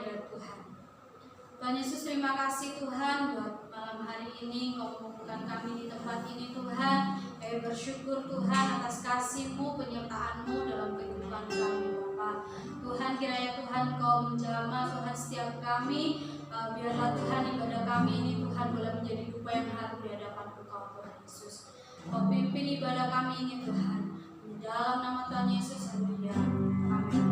hadirat Tuhan. Tuhan Yesus, terima kasih Tuhan buat malam hari ini Engkau mengumpulkan kami di tempat ini Tuhan. Kami bersyukur Tuhan atas kasih-Mu, penyertaan-Mu dalam kehidupan kami Bapa. Tuhan, kiranya Tuhan Engkau menjamah Tuhan setiap kami. Biarlah Tuhan ibadah kami ini Tuhan boleh menjadi dupa yang harum di hadapan Engkau Tuhan Yesus. Kau pimpin ibadah kami ini Tuhan. Di dalam nama Tuhan Yesus, haleluya. Amin.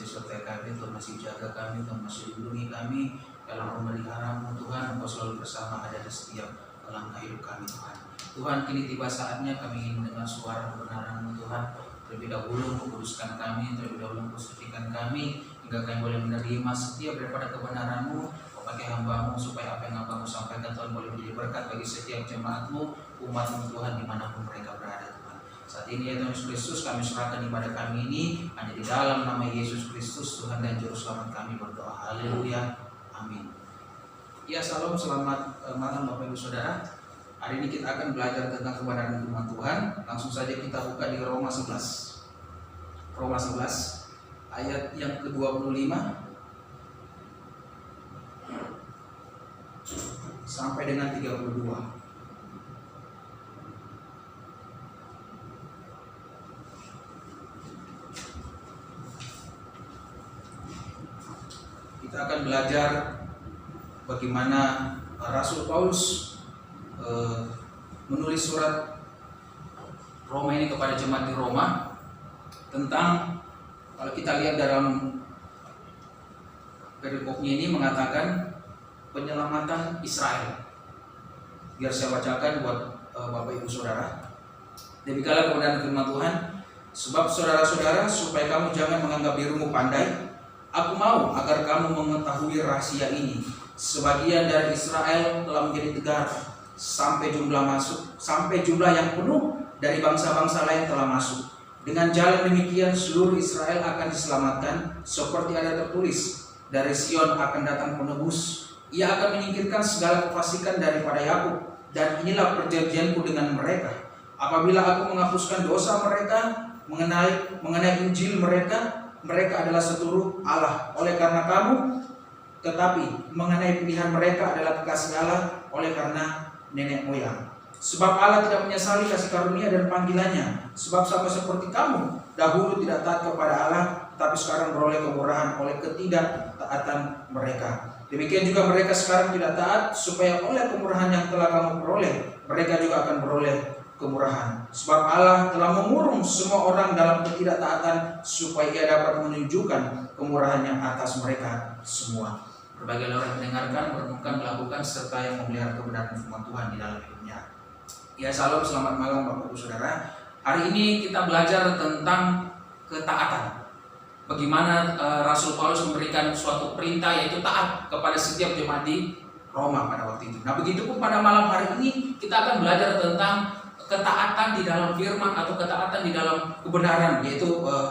sertai kami, Tuhan masih jaga kami, Tuhan masih lindungi kami dalam pemeliharaan-Mu Tuhan. Engkau selalu bersama, ada di setiap langkah hidup kami Tuhan. Tuhan, kini tiba saatnya kami ingin mendengar suara kebenaran-Mu Tuhan. Terlebih dahulu kuduskan kami, terlebih dahulu sucikan kami, hingga kami boleh menerima setiap daripada kebenaran-Mu. Kau pakai hamba-Mu supaya apa yang hamba-Mu sampaikan Tuhan boleh menjadi berkat bagi setiap jemaat-Mu, umat-Mu Tuhan dimanapun mereka berada Tuhan. Saat ini ya Tuhan Yesus Kristus, kami serahkan ibadah kami ini hanya di dalam nama Yesus Kristus Tuhan dan Juru Selamat kami berdoa. Haleluya, amin. Ya, salam, selamat malam Bapak Ibu Saudara. Hari ini kita akan belajar tentang kebenaran firman Tuhan. Langsung saja kita buka di Roma 11. Roma 11 ayat yang ke-25 sampai dengan 32. Kita akan belajar bagaimana Rasul Paulus menulis surat Roma ini kepada jemaat di Roma tentang, kalau kita lihat dalam perikopnya ini mengatakan penyelamatan Israel. Biar saya bacakan buat Bapak Ibu Saudara. Demikianlah kebenaran firman Tuhan. Sebab saudara-saudara, supaya kamu jangan menganggap dirimu pandai, aku mau agar kamu mengetahui rahasia ini. Sebagian dari Israel telah menjadi tegar sampai jumlah yang penuh dari bangsa-bangsa lain telah masuk. Dengan jalan demikian seluruh Israel akan diselamatkan, seperti ada tertulis, dari Sion akan datang penebus. Ia akan menyingkirkan segala kefasikan daripada Yakub, dan inilah perjanjianku dengan mereka. Apabila aku menghapuskan dosa mereka mengenai Injil mereka adalah seturut Allah oleh karena kamu, tetapi mengenai pilihan mereka adalah kekasih Allah oleh karena nenek moyang. Sebab Allah tidak menyesali kasih karunia dan panggilannya. Sebab sama seperti kamu dahulu tidak taat kepada Allah, tapi sekarang beroleh kemurahan oleh ketidaktaatan mereka. Demikian juga mereka sekarang tidak taat, supaya oleh kemurahan yang telah kamu peroleh, mereka juga akan beroleh kemurahan. Sebab Allah telah mengurung semua orang dalam ketidaktaatan, supaya Ia dapat menunjukkan kemurahannya atas mereka semua. Berbagai orang mendengarkan, merenungkan, melakukan, serta yang memelihara kebenaran firman Tuhan di dalam hidupnya. Ya, salam, selamat malam Bapak Ibu Saudara. Hari ini kita belajar tentang ketaatan. Bagaimana Rasul Paulus memberikan suatu perintah, yaitu taat kepada setiap jemaat di Roma pada waktu itu. Nah, begitupun pada malam hari ini kita akan belajar tentang ketaatan di dalam firman atau ketaatan di dalam kebenaran, yaitu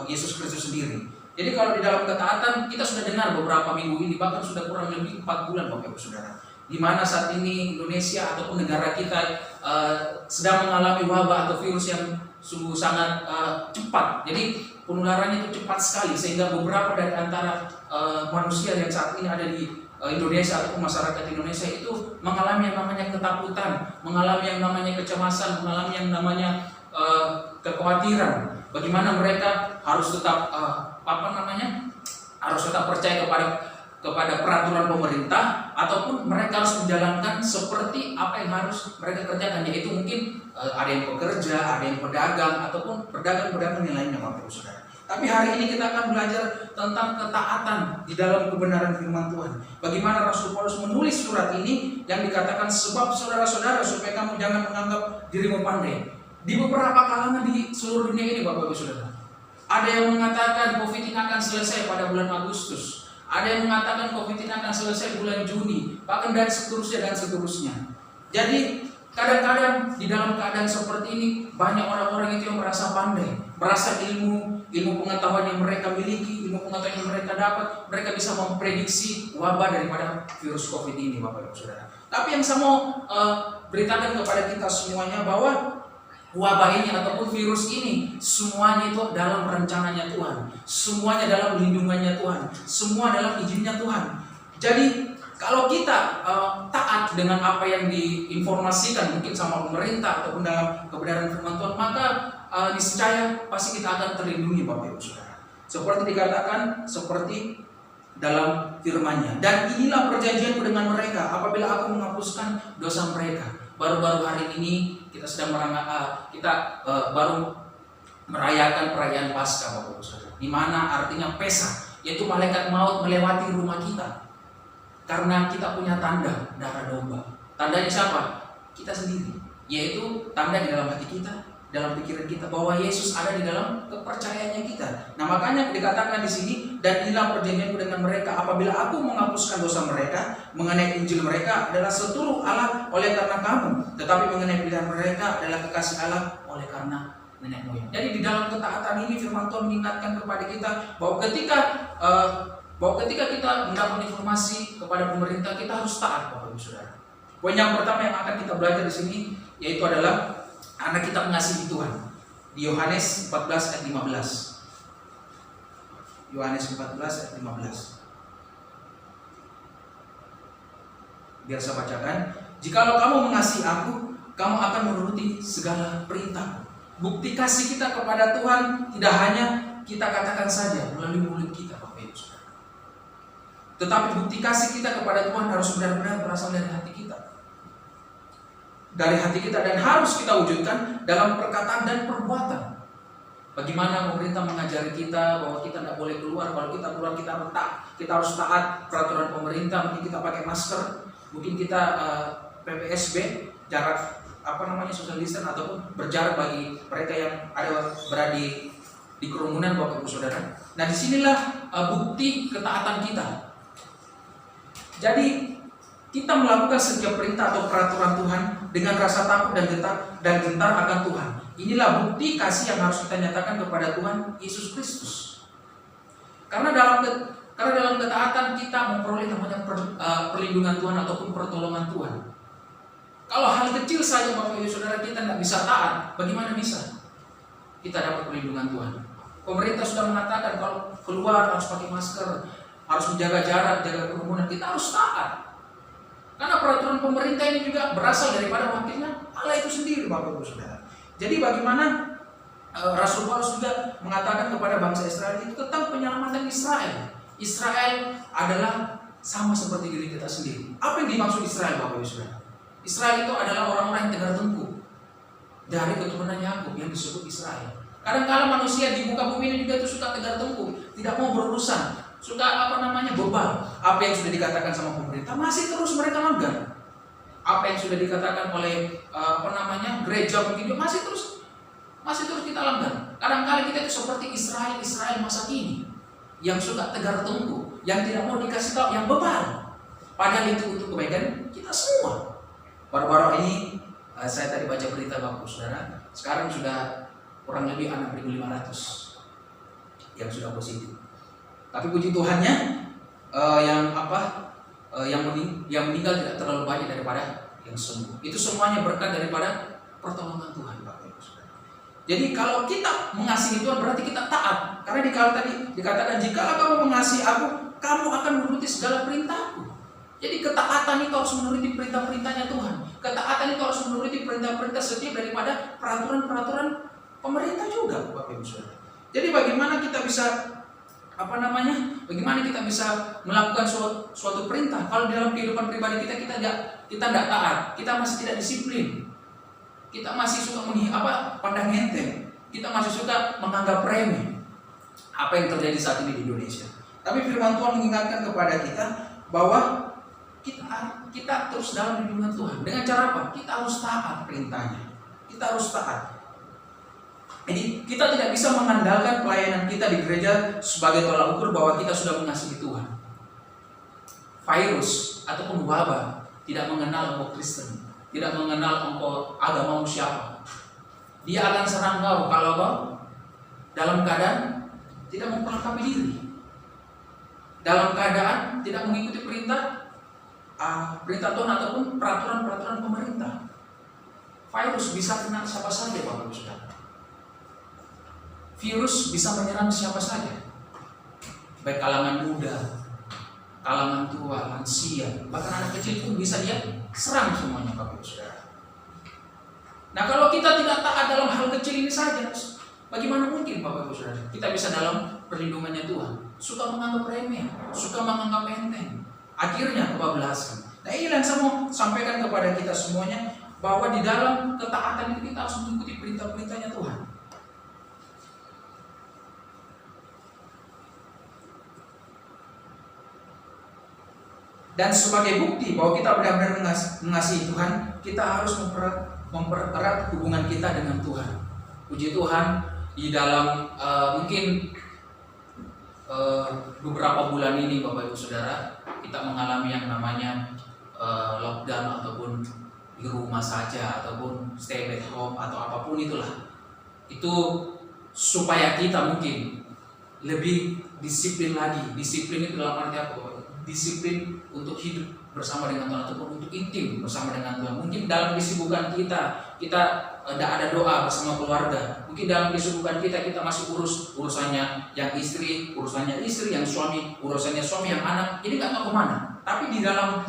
Yesus Kristus sendiri. Jadi kalau di dalam ketaatan kita sudah dengar beberapa minggu ini, bahkan sudah kurang lebih 4 bulan Bapak Ibu Saudara, di mana saat ini Indonesia ataupun negara kita sedang mengalami wabah atau virus yang sungguh sangat cepat. Jadi penularannya itu cepat sekali, sehingga beberapa dari antara manusia yang saat ini ada di Indonesia ataupun masyarakat Indonesia itu mengalami yang namanya ketakutan, mengalami yang namanya kecemasan, mengalami yang namanya kekhawatiran. Bagaimana mereka harus tetap harus tetap percaya kepada peraturan pemerintah, ataupun mereka harus menjalankan seperti apa yang harus mereka kerjakan, yaitu mungkin ada yang pekerja, ada yang pedagang, ataupun pedagang-pedagang yang lainnya Bapak Ibu Saudara. Tapi hari ini kita akan belajar tentang ketaatan di dalam kebenaran firman Tuhan. Bagaimana Rasul Paulus menulis surat ini yang dikatakan, sebab saudara-saudara, supaya kamu jangan menganggap dirimu pandai. Di beberapa kalangan di seluruh dunia ini Bapak Ibu Saudara, ada yang mengatakan COVID ini akan selesai pada bulan Agustus. Ada yang mengatakan COVID ini akan selesai bulan Juni, bahkan dan seterusnya. Jadi kadang-kadang di dalam keadaan seperti ini banyak orang-orang itu yang merasa pandai, merasa ilmu pengetahuan yang mereka miliki, ilmu pengetahuan yang mereka dapat, mereka bisa memprediksi wabah daripada virus COVID ini Bapak Ibu Saudara. Tapi yang saya mau beritakan kepada kita semuanya bahwa wabah ini ataupun virus ini semuanya itu dalam rencananya Tuhan, semuanya dalam lindungannya Tuhan, semua dalam izinnya Tuhan. Jadi kalau kita taat dengan apa yang diinformasikan mungkin sama pemerintah ataupun dalam kebenaran firman Tuhan, maka niscaya pasti kita akan terlindungi Bapak Ibu Saudara. Seperti dikatakan, seperti dalam firman-Nya. Dan inilah perjanjianku dengan mereka apabila aku menghapuskan dosa mereka. Baru-baru hari ini kita sedang baru merayakan perayaan Paskah Bapak Ibu Saudara, di mana artinya Pesa. yaitu malaikat maut melewati rumah kita. Karena kita punya tanda darah domba. Tandanya siapa? Kita sendiri. Yaitu tanda di dalam hati kita, dalam pikiran kita, bahwa Yesus ada di dalam kepercayaannya kita. Nah, makanya dikatakan di sini, dan inilah perjanjianku dengan mereka, apabila aku menghapuskan dosa mereka, mengenai Injil mereka adalah seluruh Allah oleh karena kamu, tetapi mengenai pilihan mereka adalah kekasih Allah oleh karena nenek moyang. Jadi di dalam ketaatan ini firman Tuhan mengingatkan kepada kita bahwa ketika kita mendapat informasi kepada pemerintah, kita harus taat, Bapak Ibu Saudara. Poin yang pertama yang akan kita belajar di sini yaitu adalah karena kita mengasihi Tuhan. Di Yohanes 14 ayat 15. Yohanes 14 ayat 15. Biar saya bacakan. Jikalau kamu mengasihi aku, kamu akan menuruti segala perintah. Bukti kasih kita kepada Tuhan tidak hanya kita katakan saja melalui mulut kita, Bapak Ibu Saudara. Tetapi bukti kasih kita kepada Tuhan harus benar-benar berasal dari hati kita. Dari hati kita, dan harus kita wujudkan dalam perkataan dan perbuatan. Bagaimana pemerintah mengajari kita bahwa kita tidak boleh keluar, kalau kita keluar kita harus taat peraturan pemerintah, mungkin kita pakai masker, mungkin kita PPSB, jarak social distance, ataupun berjarak bagi mereka yang berada di kerumunan, Bapak Ibu Saudara. Nah, disinilah bukti ketaatan kita. Jadi kita melakukan setiap perintah atau peraturan Tuhan dengan rasa takut dan gentar akan Tuhan. Inilah bukti kasih yang harus kita nyatakan kepada Tuhan Yesus Kristus. Karena dalam ketaatan kita memperoleh namanya perlindungan Tuhan ataupun pertolongan Tuhan. Kalau hal kecil saja, Bapak Ibu Saudara, kita tidak bisa taat, bagaimana bisa kita dapat perlindungan Tuhan? Pemerintah sudah mengatakan kalau keluar harus pakai masker, harus menjaga jarak, jaga kerumunan, kita harus taat. Karena peraturan pemerintah ini juga berasal daripada wakilnya Allah itu sendiri, Bapak Ibu Saudara. Jadi bagaimana Rasul Paulus juga mengatakan kepada bangsa Israel itu tentang penyelamatan Israel. Israel adalah sama seperti diri kita sendiri. Apa yang dimaksud Israel, Bapak Ibu Saudara? Israel itu adalah orang-orang yang tegar tengkuk dari keturunan Yakub yang disebut Israel. Kadang-kala manusia di muka bumi ini juga itu suka tegar tengkuk, tidak mau berurusan, suka bebal. Apa yang sudah dikatakan sama pemerintah masih terus mereka langgar. Apa yang sudah dikatakan oleh gereja begitu masih terus kita langgar. Kadang-kala kita itu seperti Israel masa kini yang suka tegar tengkuk, yang tidak mau dikasih tahu, yang bebal. Padahal itu untuk kebaikan kita semua. Baru-baru ini saya tadi baca berita, Bapak Saudara, sekarang sudah kurang lebih 6.500 yang sudah positif. Tapi puji Tuhannya yang meninggal tidak terlalu banyak daripada yang sembuh. Itu semuanya berkat daripada pertolongan Tuhan, Bapak Ibu Saudara. Jadi kalau kita mengasihi Tuhan berarti kita taat. Karena tadi dikatakan jika kamu mengasihi aku, kamu akan menuruti segala perintahku. Jadi ketaatan itu harus menuruti perintah-perintahnya Tuhan. Ketaatan itu harus menuruti perintah-perintah setiap daripada peraturan-peraturan pemerintah juga, Bapak Ibu Saudara. Jadi bagaimana kita bisa melakukan suatu perintah kalau dalam kehidupan pribadi kita tidak taat, kita masih tidak disiplin, kita masih suka pandang enteng, kita masih suka menganggap remeh. Apa yang terjadi saat ini di Indonesia? Tapi firman Tuhan mengingatkan kepada kita bahwa kita terus dalam lindungan Tuhan. Dengan cara apa? Kita harus taat perintahnya. Kita harus taat. Jadi kita tidak bisa mengandalkan pelayanan kita di gereja sebagai tolak ukur bahwa kita sudah mengasihi Tuhan. Virus ataupun wabah tidak mengenal engkau Kristen, tidak mengenal engkau agamamu siapa. Dia akan serang kau kalau kau dalam keadaan tidak memperlengkapi diri, dalam keadaan tidak mengikuti perintah Tuhan ataupun peraturan-peraturan pemerintah. Virus bisa kena siapa saja, Bapak Ibu Saudara. Virus bisa menyerang siapa saja, baik kalangan muda, kalangan tua, lansia, bahkan anak kecil pun bisa dia serang semuanya, Bapak Ibu Saudara. Nah, kalau kita tidak taat dalam hal kecil ini saja, bagaimana mungkin, Bapak Ibu Saudara, kita bisa dalam perlindungannya Tuhan? Suka menganggap remeh, suka menganggap enteng, akhirnya kebablasan. Nah, ini yang saya mau sampaikan kepada kita semuanya, bahwa di dalam ketaatan itu kita harus mengikuti perintah-perintahnya Tuhan. Dan sebagai bukti bahwa kita benar-benar mengasihi Tuhan, kita harus mempererat hubungan kita dengan Tuhan. Puji Tuhan, di dalam mungkin beberapa bulan ini Bapak Ibu Saudara, kita mengalami yang namanya lockdown ataupun di rumah saja ataupun stay at home atau apapun itulah. Itu supaya kita mungkin lebih disiplin lagi. Disiplin itu dalam arti apa? Disiplin untuk hidup bersama dengan Tuhan ataupun untuk intim bersama dengan Tuhan. Mungkin dalam kesibukan kita tidak ada doa bersama keluarga. Mungkin dalam kesibukan kita masih urusannya yang istri, yang suami, urusannya suami, yang anak. Ini nggak tahu kemana. Tapi di dalam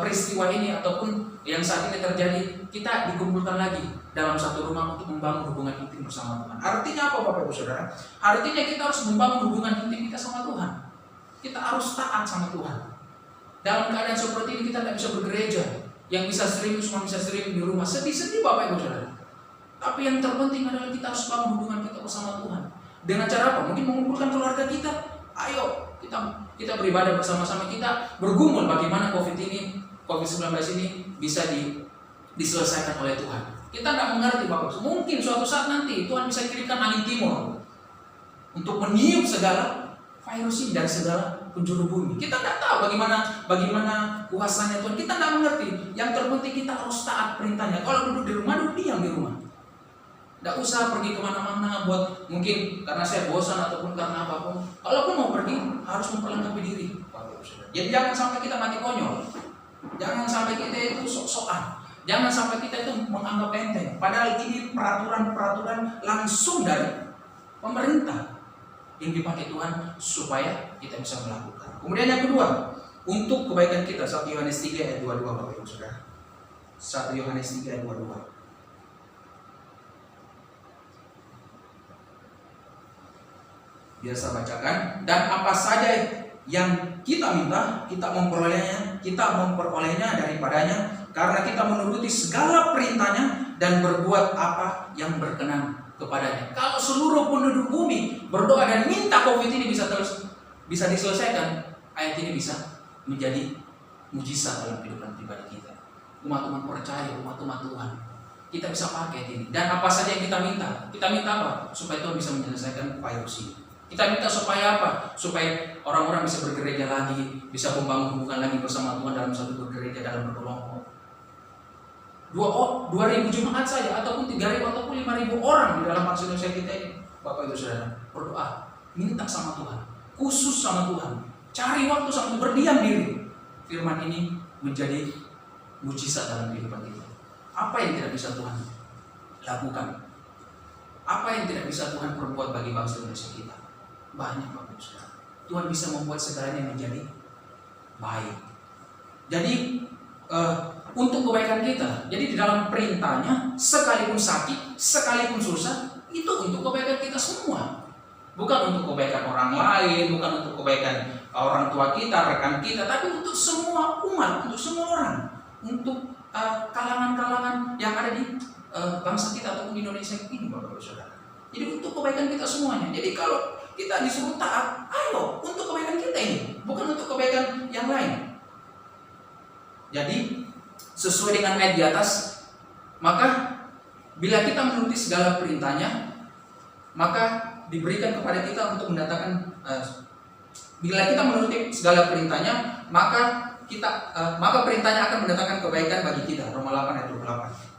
peristiwa ini ataupun yang saat ini terjadi, kita dikumpulkan lagi dalam satu rumah untuk membangun hubungan intim bersama Tuhan. Artinya apa Bapak Ibu Saudara? Artinya kita harus membangun hubungan intim kita sama Tuhan. Kita harus taat sama Tuhan. Dalam keadaan seperti ini kita tidak bisa bergereja. Yang bisa streaming cuma bisa streaming di rumah. Sedih-sedih Bapak Ibu Saudara. Tapi yang terpenting adalah kita harus bangun hubungan kita bersama Tuhan. Dengan cara apa? Mungkin mengumpulkan keluarga kita. Ayo kita beribadah bersama-sama, kita bergumul bagaimana COVID-19 ini bisa diselesaikan oleh Tuhan. Kita tidak mengerti Bapak. Mungkin suatu saat nanti Tuhan bisa kirimkan angin timur untuk meniup segala virus ini dari segala penjuru bumi. Kita tidak tahu bagaimana kuasanya Tuhan. Kita tidak mengerti. Yang terpenting kita harus taat perintahnya. Kalau duduk di rumah, diam di rumah. Tidak usah pergi kemana-mana buat mungkin karena saya bosan ataupun karena apapun. Kalaupun mau pergi harus memperlengkapi diri. Jadi jangan sampai kita mati konyol. Jangan sampai kita itu sok-sokan. Jangan sampai kita itu menganggap enteng. Padahal ini peraturan-peraturan langsung dari pemerintah yang dipakai Tuhan supaya kita bisa melakukan. Kemudian yang kedua, untuk kebaikan kita, 1 Yohanes 3 ayat 22 Bapak Ibu Saudara. 1 Yohanes 3 ayat 22. Biar saya bacakan. Dan apa saja yang kita minta, kita memperolehnya daripadanya, karena kita menuruti segala perintahnya dan berbuat apa yang berkenan kepadanya. Kalau seluruh penduduk bumi berdoa dan minta COVID ini bisa diselesaikan, ayat ini bisa menjadi mujizat dalam kehidupan pribadi kita. Umat-umat percaya, umat-umat Tuhan, kita bisa pakai ini. Dan apa saja yang kita minta apa? Supaya Tuhan bisa menyelesaikan virus ini. Kita minta supaya apa? Supaya orang-orang bisa bergereja lagi, bisa membangun hubungan lagi bersama Tuhan dalam satu bergereja, dalam berkelompok. 2.000 jemaat saja, ataupun 3.000 ataupun 5.000 orang di dalam bangsa Indonesia kita ini. Bapak Ibu Saudara, berdoa, minta sama Tuhan, khusus sama Tuhan, cari waktu sama Tuhan, berdiam diri. Firman ini menjadi mujizat dalam kehidupan kita. Apa yang tidak bisa Tuhan lakukan? Apa yang tidak bisa Tuhan perbuat bagi bangsa Indonesia kita? Banyak Bapak Ibu Saudara. Tuhan bisa membuat segalanya menjadi baik. Jadi untuk kebaikan kita. Jadi di dalam perintahnya, sekalipun sakit, sekalipun susah, itu untuk kebaikan kita semua. Bukan untuk kebaikan orang lain, bukan untuk kebaikan orang tua kita, rekan kita, tapi untuk semua umat, untuk semua orang, untuk kalangan-kalangan yang ada di bangsa kita ataupun di Indonesia ini, Bapak Ibu Saudara. Jadi untuk kebaikan kita semuanya. Jadi kalau kita disuruh taat, ayo untuk kebaikan kita ini, bukan untuk kebaikan yang lain. Jadi sesuai dengan ayat di atas, maka bila kita menuruti segala perintahnya, maka diberikan kepada kita untuk mendatangkan. Bila kita menuruti segala perintahnya, maka perintahnya akan mendatangkan kebaikan bagi kita. Roma 8 ayat 28.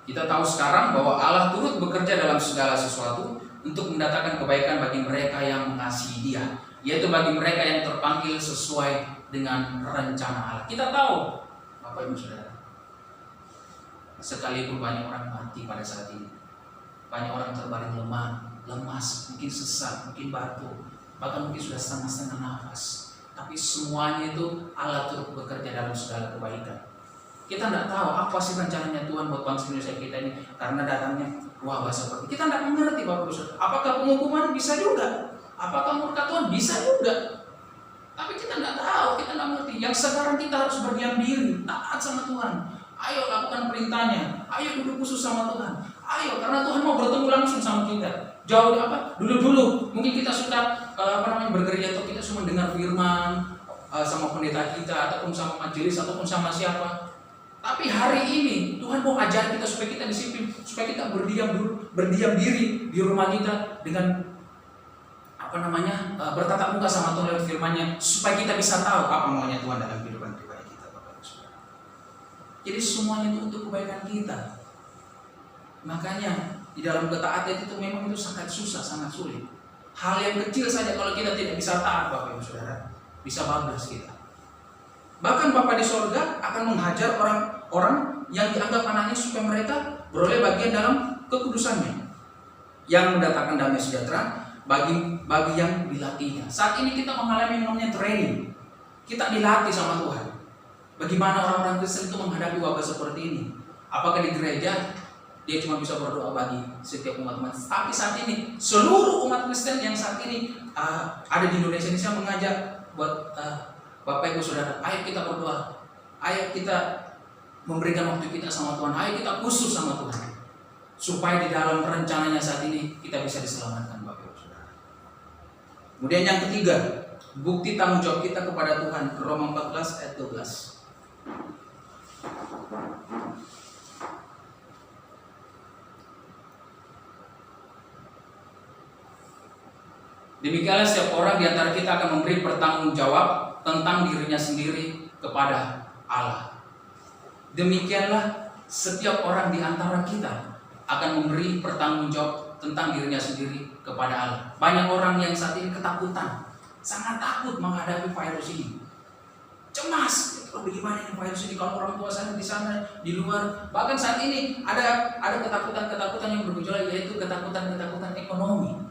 Kita tahu sekarang bahwa Allah turut bekerja dalam segala sesuatu untuk mendatangkan kebaikan bagi mereka yang mengasihi Dia, yaitu bagi mereka yang terpanggil sesuai dengan rencana Allah. Kita tahu, Bapak Ibu Saudara, sekalipun banyak orang mati pada saat ini, banyak orang terbaring lemas, mungkin sesak, mungkin batuk, bahkan mungkin sudah setengah-setengah nafas, tapi semuanya itu Allah turut bekerja dalam segala kebaikan. Kita tidak tahu apa sih rencananya Tuhan buat bangsa Indonesia kita ini, karena datangnya wabah seperti kita tidak mengerti, Bapak Ibu Saudara. Apakah penghukuman? Bisa juga. Apakah murka Tuhan? Bisa juga. Tapi kita tidak tahu, kita tidak mengerti. Yang sekarang kita harus berdiam diri, taat sama Tuhan. Ayo lakukan perintahnya, Ayo duduk khusus sama Tuhan. Ayo, karena Tuhan mau bertemu langsung sama kita. Jauh dulu mungkin kita suka bergereja atau kita cuma dengar firman sama pendeta kita ataupun sama majelis ataupun sama siapa. Tapi hari ini Tuhan mau ajar kita supaya kita disiplin, supaya kita berdiam diri di rumah kita dengan bertatap muka sama Tuhan lewat firman-Nya, supaya kita bisa tahu apa maunya Tuhan dalam kehidupan pribadi kita, Bapak Ibu Saudara. Jadi semuanya itu untuk kebaikan kita. Makanya di dalam ketaatan itu memang itu sangat susah, sangat sulit. Hal yang kecil saja kalau kita tidak bisa taat, Bapak Ibu Saudara, bisa bablas kita. Bahkan Bapa di sorga akan menghajar orang-orang yang dianggap anaknya supaya mereka beroleh bagian dalam kekudusannya, yang mendatangkan damai sejahtera bagi yang dilatihnya. Saat ini kita mengalami yang namanya training. Kita dilatih sama Tuhan. Bagaimana orang-orang Kristen itu menghadapi wabah seperti ini? Apakah di gereja dia cuma bisa berdoa bagi setiap umat-umat? Tapi saat ini seluruh umat Kristen yang saat ini ada di Indonesia ini, saya mengajak buat Bapak Ibu Saudara, ayo kita berdoa. Ayo kita memberikan waktu kita sama Tuhan. Ayo kita khusus sama Tuhan, supaya di dalam rencananya saat ini kita bisa diselamatkan, Bapak Ibu Saudara. Kemudian yang ketiga, bukti tanggung jawab kita kepada Tuhan. Roma 14 ayat 12. Demikianlah setiap orang di antara kita akan memberi pertanggung jawab tentang dirinya sendiri kepada Allah. Demikianlah setiap orang di antara kita akan memberi pertanggung jawab tentang dirinya sendiri kepada Allah. Banyak orang yang saat ini ketakutan, sangat takut menghadapi virus ini. Cemas, bagaimana ini virus ini kalau orang tua saya di sana, di luar. Bahkan saat ini ada ketakutan yang bergejolak, yaitu ketakutan ekonomi.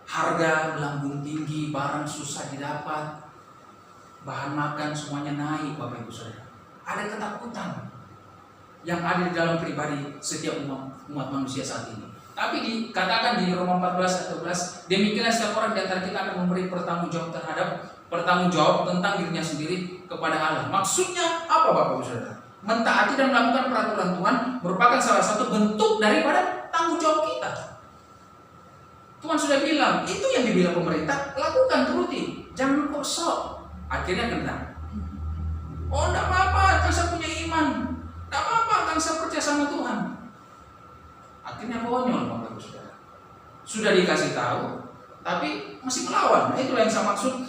Harga melambung tinggi, barang susah didapat, bahan makan semuanya naik, Bapak Ibu Saudara. Ada ketakutan yang ada di dalam pribadi setiap umat manusia saat ini. Tapi dikatakan di Roma 14 ayat 12, demikianlah setiap orang di antara kita akan memberi pertanggung jawab tentang dirinya sendiri kepada Allah. Maksudnya apa, Bapak Ibu Saudara? Mentaati dan melakukan peraturan Tuhan merupakan salah satu bentuk daripada tanggung jawab kita. Tuhan sudah bilang, itu yang dibilang pemerintah, lakukan, turuti, jangan kosong. Akhirnya kena. Oh, enggak apa-apa, kan saya punya iman. Enggak apa-apa, kan saya percaya sama Tuhan. Akhirnya konyol, Bapak Ibu Saudara. Sudah dikasih tahu, tapi masih melawan. Nah, itulah yang saya maksud,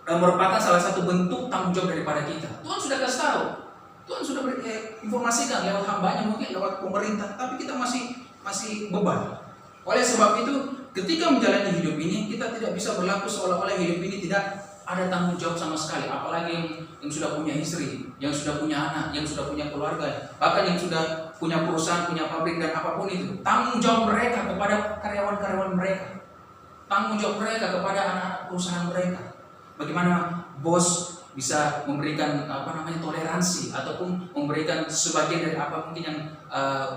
merupakan salah satu bentuk tanggung jawab daripada kita. Tuhan sudah kasih tahu, Tuhan sudah informasikan lewat hambanya, mungkin lewat pemerintah, tapi kita masih beban. Oleh sebab itu, ketika menjalani hidup ini, kita tidak bisa berlaku seolah-olah hidup ini tidak ada tanggung jawab sama sekali. Apalagi yang sudah punya istri, yang sudah punya anak, yang sudah punya keluarga, bahkan yang sudah punya perusahaan, punya pabrik dan apapun itu. Tanggung jawab mereka kepada karyawan-karyawan mereka, tanggung jawab mereka kepada anak-anak perusahaan mereka. Bagaimana bos bisa memberikan toleransi ataupun memberikan sebagian dari apa mungkin yang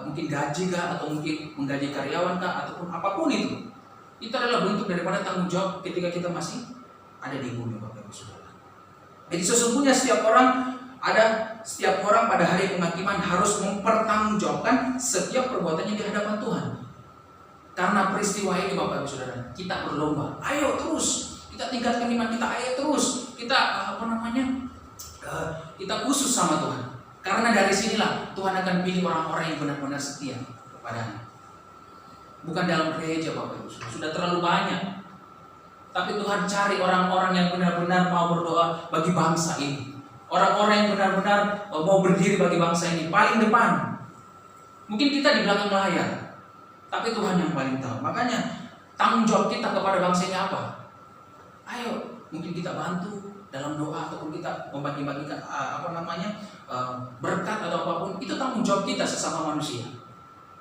mungkin gaji kah, atau mungkin menggaji karyawan kah, ataupun apapun itu. Itu adalah bentuk daripada tanggung jawab ketika kita masih ada di bumi, Bapak Ibu Saudara. Jadi sesungguhnya setiap orang pada hari penghakiman harus mempertanggungjawabkan setiap perbuatannya di hadapan Tuhan. Karena peristiwa ini, Bapak Ibu Saudara, kita berlomba. Ayo terus kita tingkatkan iman kita, ayo terus kita kita khusus sama Tuhan. Karena dari sinilah Tuhan akan pilih orang-orang yang benar-benar setia kepadanya. Bukan dalam gereja, Bapak Ibu, sudah terlalu banyak. Tapi Tuhan cari orang-orang yang benar-benar mau berdoa bagi bangsa ini. Orang-orang yang benar-benar mau berdiri bagi bangsa ini paling depan. Mungkin kita di belakang layar, tapi Tuhan yang paling tahu. Makanya tanggung jawab kita kepada bangsa ini apa? Ayo, mungkin kita bantu dalam doa ataupun kita membagi-bagikan berkat atau apapun. Itu tanggung jawab kita sesama manusia.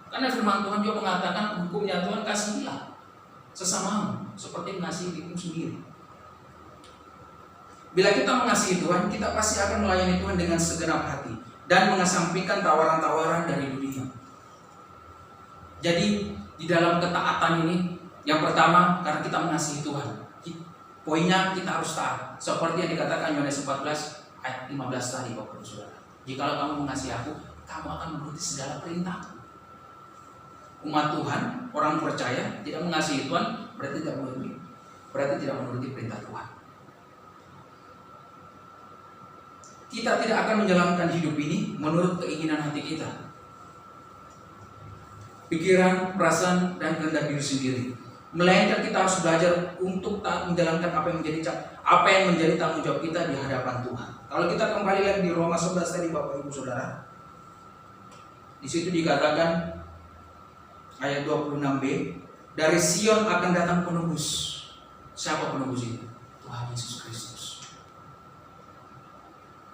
Karena firman Tuhan juga mengatakan hukumnya Tuhan kasihilah sesamamu seperti mengasihi dirimu sendiri. Bila kita mengasihi Tuhan, kita pasti akan melayani Tuhan dengan segenap hati dan mengesampingkan tawaran-tawaran dari dunia. Jadi di dalam ketaatan ini, yang pertama karena kita mengasihi Tuhan. Poinnya kita harus taat. Seperti yang dikatakan Yohanes 14 ayat 15 tadi, Bapak Saudara. Jikalau kamu mengasihi aku, kamu akan menuruti segala perintah. Umat Tuhan, orang percaya tidak mengasihi Tuhan berarti tidak menuruti perintah Tuhan. Kita tidak akan menjalankan hidup ini menurut keinginan hati kita, pikiran, perasaan, dan kehendak diri sendiri. Melainkan kita harus belajar untuk menjalankan apa yang menjadi tanggung jawab kita di hadapan Tuhan. Kalau kita kembali lagi di Roma 11 tadi Bapak Ibu Saudara, di situ dikatakan ayat 26b, dari Sion akan datang penebus. Siapa penebus itu? Tuhan Yesus Kristus.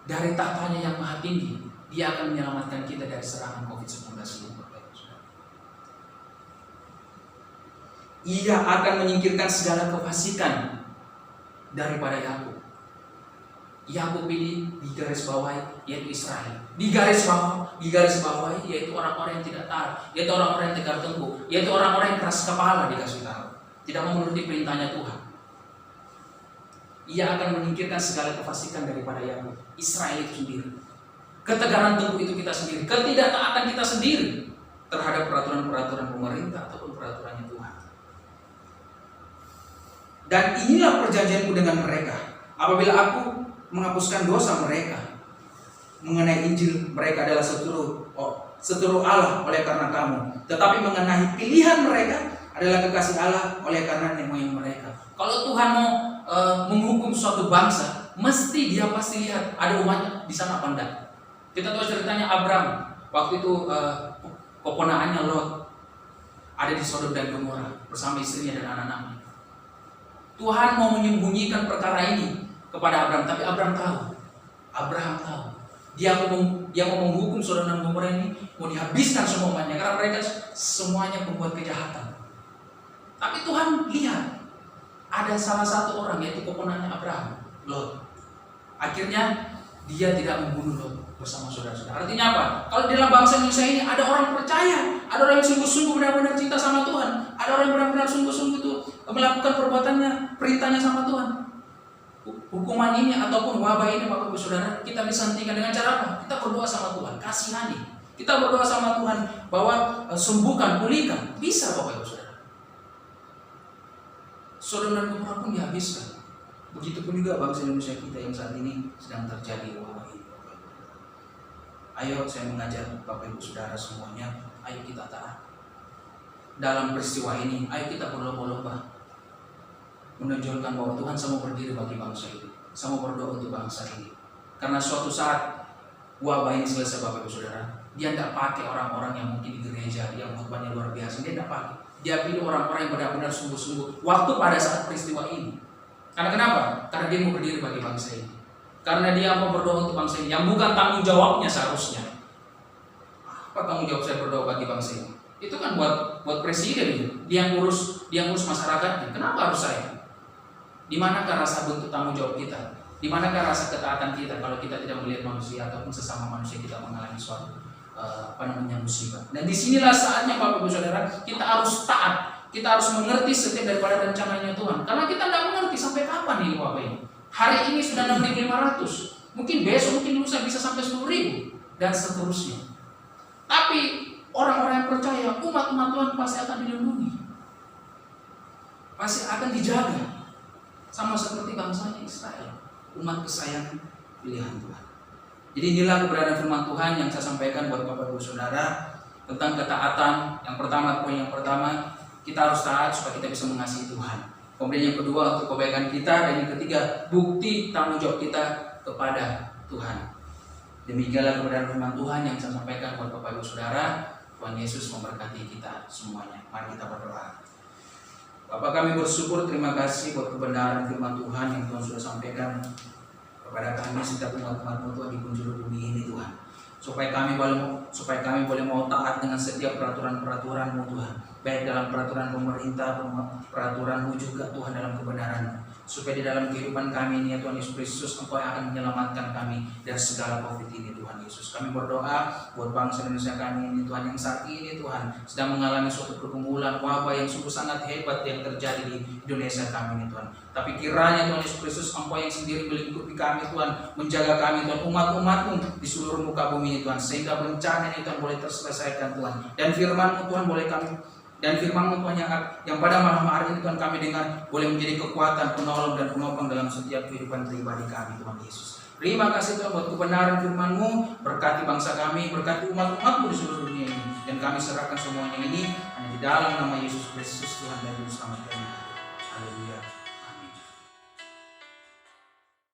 Dari tahtanya yang maha tinggi, Dia akan menyelamatkan kita dari serangan COVID-19 ini. Ia akan menyingkirkan segala kefasikan daripada Yakub. Yakub ini digaris bawahi yaitu Israel. Digaris bawahi yaitu orang-orang yang tidak taat, yaitu orang-orang yang tegar tengkuk, yaitu orang-orang yang keras kepala, dikasih tahu, tidak menuruti perintahnya Tuhan. Ia akan menyingkirkan segala kefasikan daripada Yakub, Israel itu sendiri. Ketegaran tengkuk itu kita sendiri, ketidaktaatan kita sendiri terhadap peraturan-peraturan pemerintah ataupun peraturannya Tuhan. Dan inilah perjanjianku dengan mereka, apabila aku menghapuskan dosa mereka. Mengenai Injil, mereka adalah seteru Allah oleh karena kamu, tetapi mengenai pilihan mereka adalah kekasih Allah oleh karena nenek moyang mereka. Kalau Tuhan mau menghukum suatu bangsa, mesti Dia pasti lihat ada umatnya di sana apa enggak. Kita tahu ceritanya Abraham, waktu itu keponakannya Lot ada di Sodom dan Gomora bersama istrinya dan anak-anaknya. Tuhan mau menyembunyikan perkara ini kepada Abraham, tapi Abraham tahu. Dia mau menghukum Sodom dan Gomora ini, mau dihabiskan semua umatnya karena mereka semuanya membuat kejahatan. Tapi Tuhan lihat ada salah satu orang yaitu keponanya Abraham, Lot. Akhirnya dia tidak membunuh Lot bersama saudara-saudara. Artinya apa? Kalau di dalam bangsa Indonesia ini ada orang percaya, ada orang yang sungguh-sungguh benar-benar cinta sama Tuhan, ada orang yang benar-benar sungguh-sungguh itu melakukan perbuatannya, perintahnya sama Tuhan. Hukuman ini ataupun wabah ini Bapak Ibu Saudara, kita bisa hentikan dengan cara apa? Kita berdoa sama Tuhan, kasihani. Kita berdoa sama Tuhan bahwa sembuhkan, pulihkan. Bisa Bapak Ibu Saudara. Sodom dan Gomora pun dihabiskan. Begitupun juga bangsa Indonesia kita yang saat ini sedang terjadi wabah ini. Ayo saya mengajak Bapak Ibu Saudara semuanya, ayo kita taat. Dalam peristiwa ini, ayo kita berlomba-lomba menunjukkan bahwa Tuhan sama berdiri bagi bangsa ini, sama berdoa untuk bangsa ini. Karena suatu saat wabah ini selesai Bapak Ibu Saudara, Dia tidak pakai orang-orang yang mungkin di gereja yang khotbahnya luar biasa, Dia tidak pakai. Dia pilih orang-orang yang benar-benar sungguh-sungguh waktu pada saat peristiwa ini. Karena kenapa? Karena Dia mau berdiri bagi bangsa ini. Karena Dia mau berdoa untuk bangsa ini, yang bukan tanggung jawabnya seharusnya. Apa tanggung jawab saya berdoa bagi bangsa ini? Itu kan buat presiden itu. Dia ngurus masyarakatnya. Kenapa harus saya? Di manakah rasa bentuk tanggung jawab kita? Di manakah rasa ketaatan kita kalau kita tidak melihat manusia ataupun sesama manusia kita mengalami suatu musibah? Dan disinilah saatnya Bapak Ibu Saudara, kita harus taat, kita harus mengerti setiap daripada rencananya Tuhan. Karena kita tidak mengerti sampai kapan ini wabah ini. Hari ini sudah 6.500, mungkin besok, mungkin lusa bisa sampai 10.000 dan seterusnya. Tapi orang-orang yang percaya, umat-umat Tuhan pasti akan dilindungi, pasti akan dijaga. Sama seperti bangsanya Israel, umat kesayangan pilihan Tuhan. Jadi inilah keberadaan firman Tuhan yang saya sampaikan buat Bapak Ibu Saudara tentang ketaatan. Poin yang pertama, kita harus taat supaya kita bisa mengasihi Tuhan. Kemudian yang kedua, untuk kebaikan kita. Dan yang ketiga, bukti tanggung jawab kita kepada Tuhan. Demikianlah keberadaan firman Tuhan yang saya sampaikan buat Bapak Ibu Saudara. Tuhan Yesus memberkati kita semuanya. Mari kita berdoa. Bapak, kami bersyukur, terima kasih buat kebenaran firman Tuhan yang Tuhan sudah sampaikan kepada kami setiap umat-umat Tuhan di penjuru bumi ini Tuhan. Supaya kami boleh mau taat dengan setiap peraturan-peraturan-Mu Tuhan. Baik dalam peraturan pemerintah, peraturan-Mu juga Tuhan dalam kebenaran. supaya di dalam kehidupan kami ini ya Tuhan Yesus Kristus, Engkau yang akan menyelamatkan kami dari segala COVID ini Tuhan Yesus. Kami berdoa buat bangsa Indonesia kami ini Tuhan, yang saat ini Tuhan sedang mengalami suatu pergumulan wabah yang sungguh sangat hebat yang terjadi di Indonesia kami ini Tuhan. Tapi kiranya Tuhan Yesus Kristus, Engkau yang sendiri melingkupi kami Tuhan, menjaga kami Tuhan, umat-umat-Mu di seluruh muka bumi ini Tuhan, sehingga bencana ini Tuhan boleh terselesaikan Tuhan, dan firman-Mu Tuhan boleh kami, dan firman-Mu Tuhan yang pada malam hari ini Tuhan kami dengar boleh menjadi kekuatan, penolong dan penopang dalam setiap kehidupan pribadi kami Tuhan Yesus. Terima kasih Tuhan buat kebenaran firman-Mu, berkati bangsa kami, berkati umat-umat-Mu di seluruh dunia ini, dan kami serahkan semuanya ini hanya di dalam nama Yesus Kristus Tuhan dan Juru Selamat kami. Haleluya.